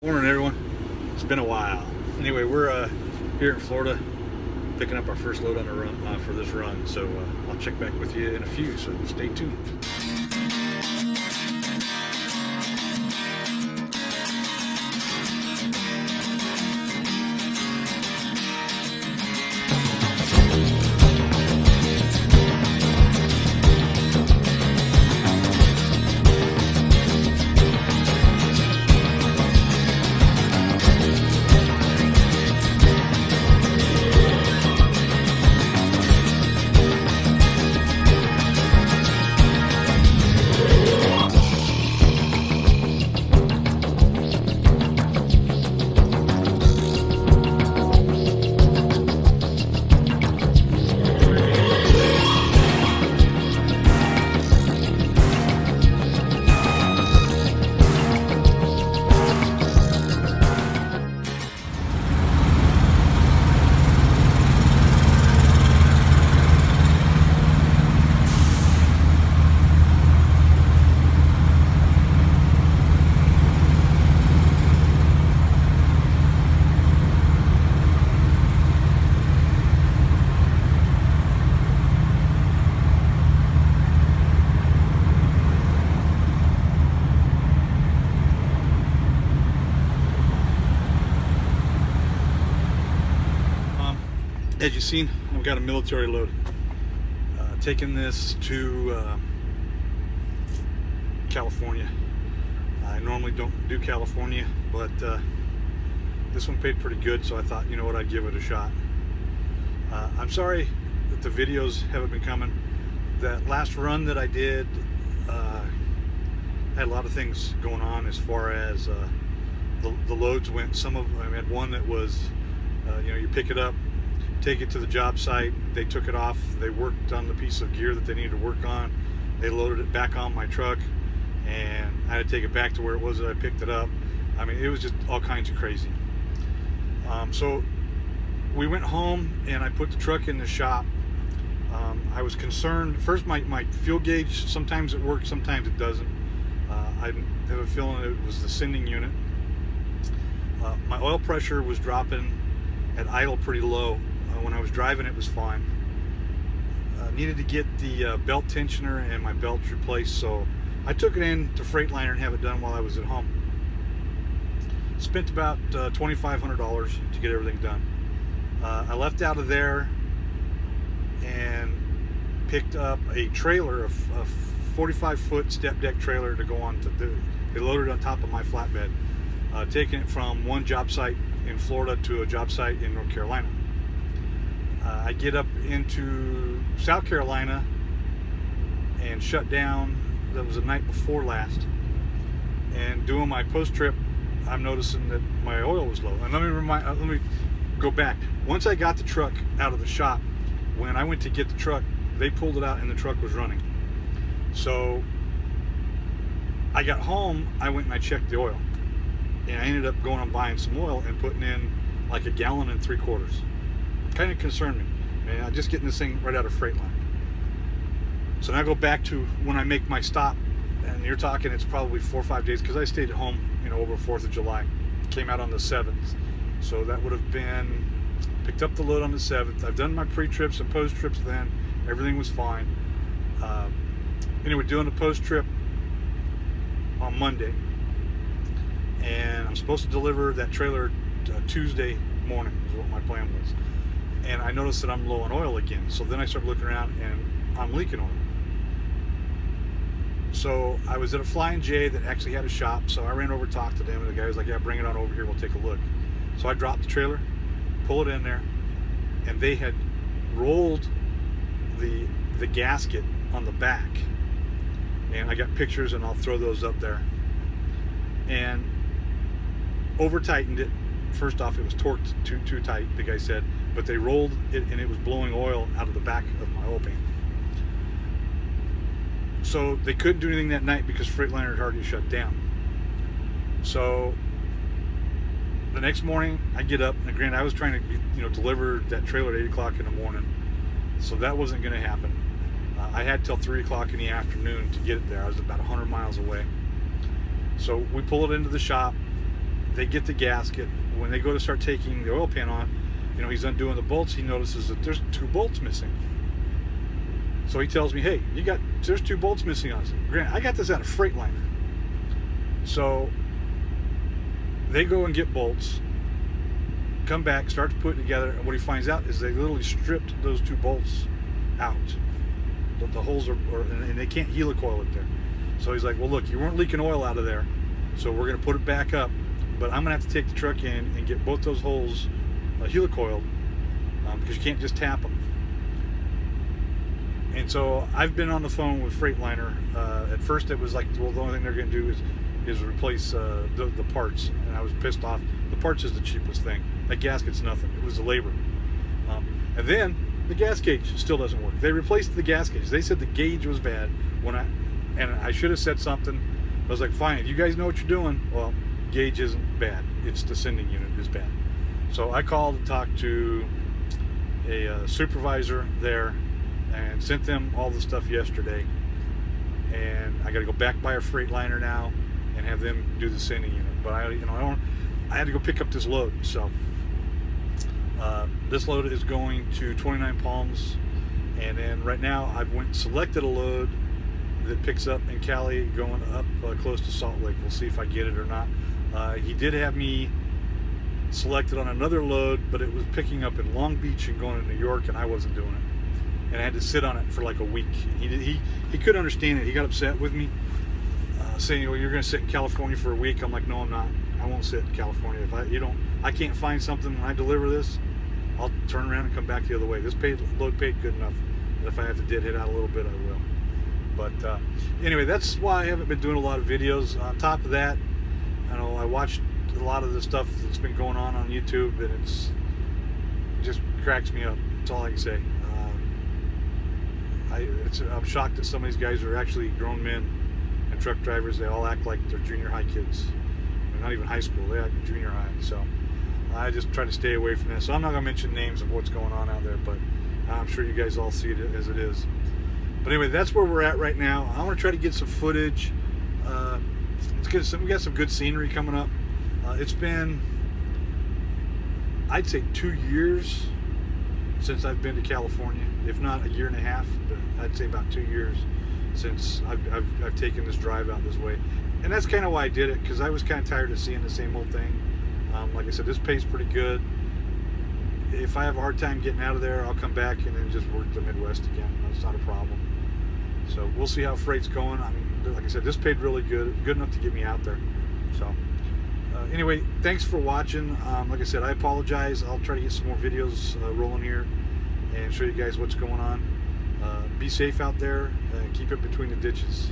Morning, everyone. It's been a while. Anyway, we're here in Florida picking up our first load on the run for this run. So I'll check back with you in a few. So stay tuned. As you've seen, I've got a military load. Taking this to California. I normally don't do California, but this one paid pretty good, so I thought, you know what, I'd give it a shot. I'm sorry that the videos haven't been coming. That last run that I did had a lot of things going on as far as the loads went. Some of them, I had one that was, you pick it up, take it to the job site, they took it off, they worked on the piece of gear that they needed to work on, they loaded it back on my truck, and I had to take it back to where it was that I picked it up. I mean, it was just all kinds of crazy. So we went home and I put the truck in the shop. I was concerned, first my fuel gauge, sometimes it works, sometimes it doesn't. I have a feeling it was the sending unit. My oil pressure was dropping at idle pretty low. When I was driving, it was fine. Needed to get the belt tensioner and my belts replaced, so I took it in to Freightliner and have it done while I was at home. Spent about $2,500 to get everything done. I left out of there and picked up a trailer, a 45-foot step deck trailer to go on to they loaded on top of my flatbed, taking it from one job site in Florida to a job site in North Carolina. I get up into South Carolina and shut down. That was the night before last. And doing my post trip, I'm noticing that my oil was low. And let me go back. Once I got the truck out of the shop, when I went to get the truck, they pulled it out and the truck was running. So I got home, I went and I checked the oil. And I ended up going and buying some oil and putting in like 1.75 gallons. Kind of concerned me. And I'm just getting this thing right out of Freightliner. So now I go back to when I make my stop, and you're talking it's probably 4 or 5 days, because I stayed at home, over 4th of July. Came out on the 7th. So that would have been, picked up the load on the 7th. I've done my pre-trips and post-trips then. Everything was fine. Anyway, doing the post-trip on Monday. And I'm supposed to deliver that trailer Tuesday morning is what my plan was. And I noticed that I'm low on oil again. So then I start looking around and I'm leaking oil. So I was at a Flying J that actually had a shop. So I ran over and talked to them, and the guy was like, yeah, bring it on over here, we'll take a look. So I dropped the trailer, pull it in there, and they had rolled the gasket on the back. And I got pictures, and I'll throw those up there. And over tightened it. First off, it was torqued too tight, the guy said, but they rolled it and it was blowing oil out of the back of my oil pan. So they couldn't do anything that night because Freightliner had already shut down. So the next morning I get up, and granted I was trying to deliver that trailer at 8 o'clock in the morning, so that wasn't going to happen. I had till 3 o'clock in the afternoon to get it there. I was about 100 miles away. So we pull it into the shop, they get the gasket. When they go to start taking the oil pan on, you know, he's undoing the bolts. He notices that there's 2 bolts missing. So he tells me, hey, there's 2 bolts missing on it. Grant, I got this out of Freightliner. So they go and get bolts, come back, start to put it together, and what he finds out is they literally stripped those 2 bolts out. The holes and they can't helicoil it there. So he's like, well, look, you weren't leaking oil out of there, so we're going to put it back up, but I'm going to have to take the truck in and get both those holes helicoiled, because you can't just tap them. And so I've been on the phone with Freightliner. At first it was like, well, the only thing they're going to do is replace the parts, and I was pissed off. The parts is the cheapest thing. That gasket's nothing. It was the labor. And then the gas gauge still doesn't work. They replaced the gas gauge. They said the gauge was bad and I should have said something. I was like, fine, you guys know what you're doing. Well, gauge isn't bad. It's the sending unit is bad. So I called and talked to a supervisor there and sent them all the stuff yesterday. And I got to go back by a Freightliner now and have them do the sending unit. But I had to go pick up this load. So this load is going to 29 Palms, and then right now I've went and selected a load that picks up in Cali going up close to Salt Lake. We'll see if I get it or not. He did have me selected on another load, but it was picking up in Long Beach and going to New York, and I wasn't doing it, and I had to sit on it for like a week. He couldn't understand it. He got upset with me, saying, well, you're going to sit in California for a week. I'm like, no, I'm not. I won't sit in California. If I can't find something when I deliver this, I'll turn around and come back the other way. This load paid good enough that if I have to dead hit out a little bit, I will. But anyway, that's why I haven't been doing a lot of videos. On top of that, I watched a lot of the stuff that's been going on YouTube, and it just cracks me up. That's all I can say. I'm shocked that some of these guys are actually grown men and truck drivers. They all act like they're junior high kids. They're not even high school. They act junior high. So I just try to stay away from that. So I'm not going to mention names of what's going on out there, but I'm sure you guys all see it as it is. But anyway, that's where we're at right now. I want to try to get some footage. We got some good scenery coming up. It's been, I'd say, 2 years since I've been to California, if not a year and a half, but I'd say about 2 years since I've taken this drive out this way. And that's kind of why I did it, because I was kind of tired of seeing the same old thing. Like I said, this pays pretty good. If I have a hard time getting out of there, I'll come back and then just work the Midwest again. That's not a problem. So we'll see how freight's going. I mean, like I said, this paid really good enough to get me out there. So anyway, thanks for watching. Like I said, I apologize. I'll try to get some more videos rolling here and show you guys what's going on. Be safe out there and keep it between the ditches.